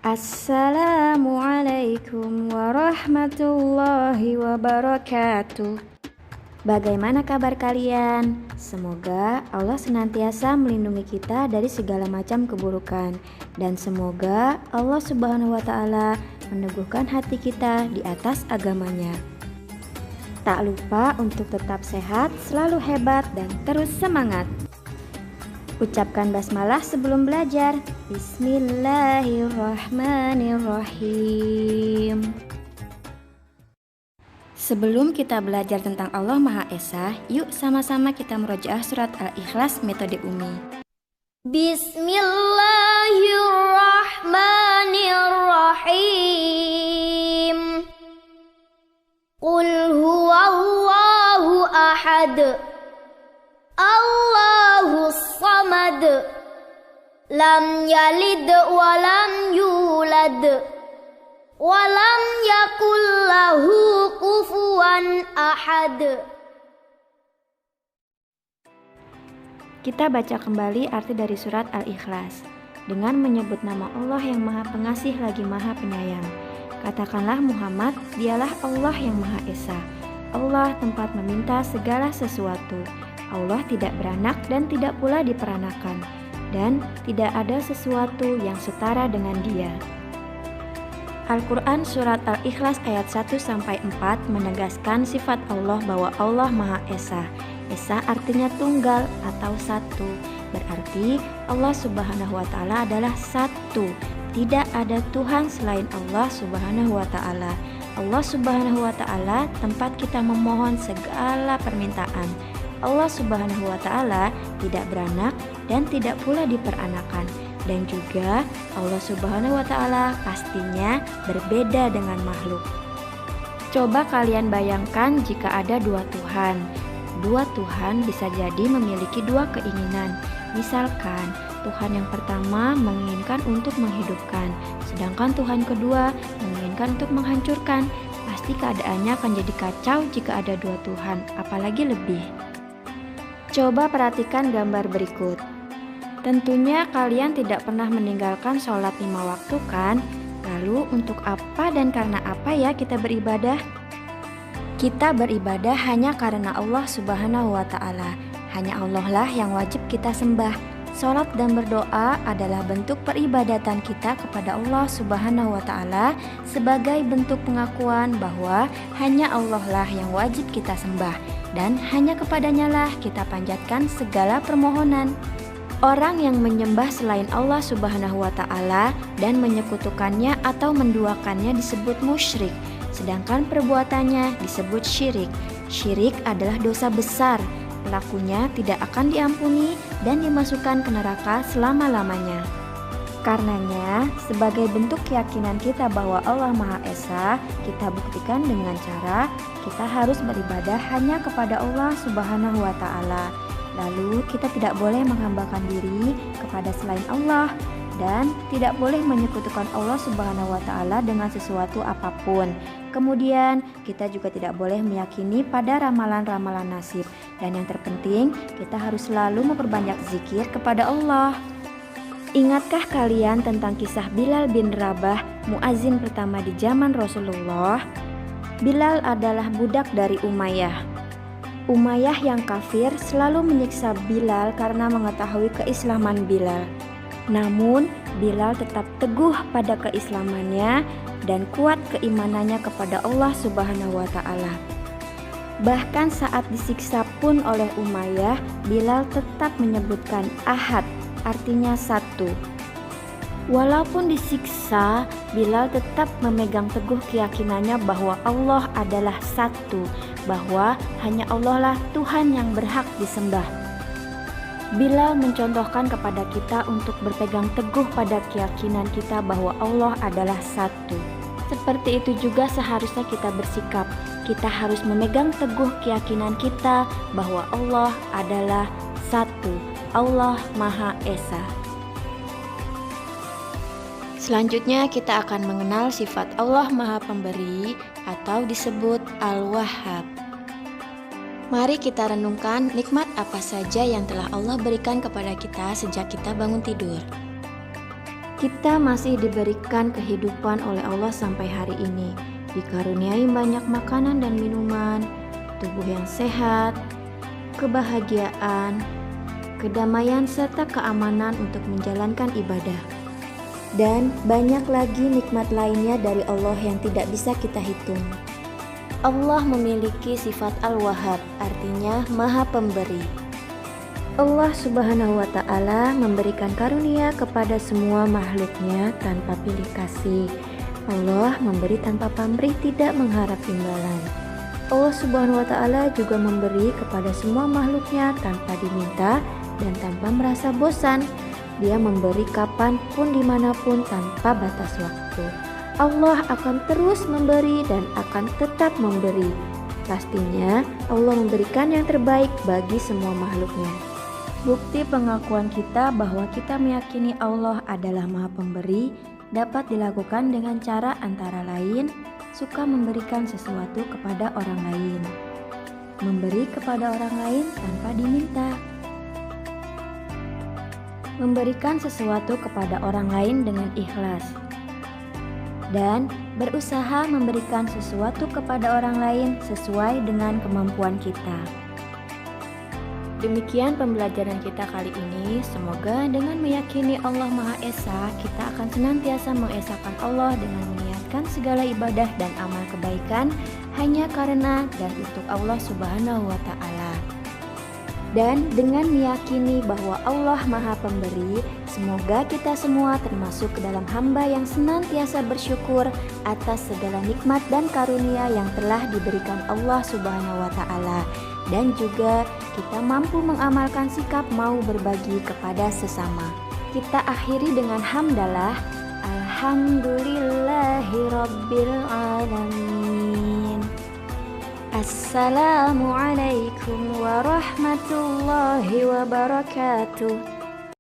Assalamualaikum warahmatullahi wabarakatuh. Bagaimana kabar kalian? Semoga Allah senantiasa melindungi kita dari segala macam keburukan, dan semoga Allah Subhanahu wa Ta'ala meneguhkan hati kita di atas agamanya. Tak lupa untuk tetap sehat, selalu hebat, dan terus semangat. Ucapkan basmalah sebelum belajar. Bismillahirrahmanirrahim. Sebelum kita belajar tentang Allah Maha Esa, yuk sama-sama kita murojaah surat Al-Ikhlas metode Umi. Bismillahirrahmanirrahim. Qul huwallahu ahad, Allahus samad, lam yalid walam yulad, walam yakul lahu kufuwan ahad. Kita baca kembali arti dari surat Al-Ikhlas. Dengan menyebut nama Allah yang Maha Pengasih lagi Maha Penyayang. Katakanlah Muhammad, dialah Allah yang Maha Esa. Allah tempat meminta segala sesuatu. Allah tidak beranak dan tidak pula diperanakan, dan tidak ada sesuatu yang setara dengan Dia. Al-Quran Surat Al-Ikhlas ayat 1-4 menegaskan sifat Allah bahwa Allah Maha Esa. Esa artinya tunggal atau satu, berarti Allah Subhanahu wa Ta'ala adalah satu. Tidak ada Tuhan selain Allah Subhanahu wa Ta'ala. Allah Subhanahu wa Ta'ala tempat kita memohon segala permintaan. Allah Subhanahu wa Ta'ala tidak beranak dan tidak pula diperanakan, dan juga Allah Subhanahu wa Ta'ala pastinya berbeda dengan makhluk. Coba kalian bayangkan jika ada dua Tuhan. Dua Tuhan bisa jadi memiliki dua keinginan. Misalkan Tuhan yang pertama menginginkan untuk menghidupkan, sedangkan Tuhan kedua menginginkan untuk menghancurkan. Pasti keadaannya akan jadi kacau jika ada dua Tuhan, apalagi lebih. Coba perhatikan gambar berikut. Tentunya kalian tidak pernah meninggalkan sholat 5 waktu kan? Lalu untuk apa dan karena apa ya kita beribadah? Kita beribadah hanya karena Allah Subhanahu wa Ta'ala. Hanya Allah lah yang wajib kita sembah. Sholat dan berdoa adalah bentuk peribadatan kita kepada Allah Subhanahu wa Ta'ala sebagai bentuk pengakuan bahwa hanya Allah lah yang wajib kita sembah, dan hanya kepadanya lah kita panjatkan segala permohonan. Orang yang menyembah selain Allah Subhanahu wa Ta'ala dan menyekutukannya atau menduakannya disebut musyrik, sedangkan perbuatannya disebut syirik. Syirik adalah dosa besar. Pelakunya tidak akan diampuni dan dimasukkan ke neraka selama-lamanya. Karenanya, sebagai bentuk keyakinan kita bahwa Allah Maha Esa, kita buktikan dengan cara kita harus beribadah hanya kepada Allah Subhanahu wa Ta'ala. Lalu kita tidak boleh menghambakan diri kepada selain Allah, dan tidak boleh menyekutukan Allah Subhanahu wa Ta'ala dengan sesuatu apapun. Kemudian kita juga tidak boleh meyakini pada ramalan-ramalan nasib. Dan yang terpenting, kita harus selalu memperbanyak zikir kepada Allah. Ingatkah kalian tentang kisah Bilal bin Rabah, muazin pertama di zaman Rasulullah? Bilal adalah budak dari Umayyah. Umayyah yang kafir selalu menyiksa Bilal karena mengetahui keislaman Bilal. Namun, Bilal tetap teguh pada keislamannya dan kuat keimanannya kepada Allah Subhanahu wa Ta'ala. Bahkan saat disiksa pun oleh Umayyah, Bilal tetap menyebutkan ahad, artinya satu. Walaupun disiksa, Bilal tetap memegang teguh keyakinannya bahwa Allah adalah satu, bahwa hanya Allah lah Tuhan yang berhak disembah. Bilal mencontohkan kepada kita untuk berpegang teguh pada keyakinan kita bahwa Allah adalah satu. Seperti itu juga seharusnya kita bersikap. Kita harus memegang teguh keyakinan kita bahwa Allah adalah satu, Allah Maha Esa. Selanjutnya kita akan mengenal sifat Allah Maha Pemberi atau disebut Al-Wahhab. Mari kita renungkan nikmat apa saja yang telah Allah berikan kepada kita sejak kita bangun tidur. Kita masih diberikan kehidupan oleh Allah sampai hari ini, dikaruniai banyak makanan dan minuman, tubuh yang sehat, kebahagiaan, kedamaian serta keamanan untuk menjalankan ibadah. Dan banyak lagi nikmat lainnya dari Allah yang tidak bisa kita hitung. Allah memiliki sifat Al-Wahhab, artinya Maha Pemberi. Allah Subhanahu wa Ta'ala memberikan karunia kepada semua makhluknya tanpa pilih kasih. Allah memberi tanpa pamrih, tidak mengharap imbalan. Allah Subhanahu wa Ta'ala juga memberi kepada semua makhluknya tanpa diminta dan tanpa merasa bosan. Dia memberi kapanpun dimanapun tanpa batas waktu. Allah akan terus memberi dan akan tetap memberi. Pastinya Allah memberikan yang terbaik bagi semua makhluknya. Bukti pengakuan kita bahwa kita meyakini Allah adalah Maha Pemberi dapat dilakukan dengan cara antara lain suka memberikan sesuatu kepada orang lain, memberi kepada orang lain tanpa diminta, memberikan sesuatu kepada orang lain dengan ikhlas, dan berusaha memberikan sesuatu kepada orang lain sesuai dengan kemampuan kita. Demikian pembelajaran kita kali ini. Semoga dengan meyakini Allah Maha Esa, kita akan senantiasa mengesahkan Allah dengan meniatkan segala ibadah dan amal kebaikan hanya karena dan untuk Allah Subhanahu wa Ta'ala. Dan dengan meyakini bahwa Allah Maha Pemberi, semoga kita semua termasuk ke dalam hamba yang senantiasa bersyukur atas segala nikmat dan karunia yang telah diberikan Allah Subhanahu wa Ta'ala, dan juga kita mampu mengamalkan sikap mau berbagi kepada sesama. Kita akhiri dengan hamdalah, alhamdulillahirabbil alamin. Assalamualaikum warahmatullahi wabarakatuh.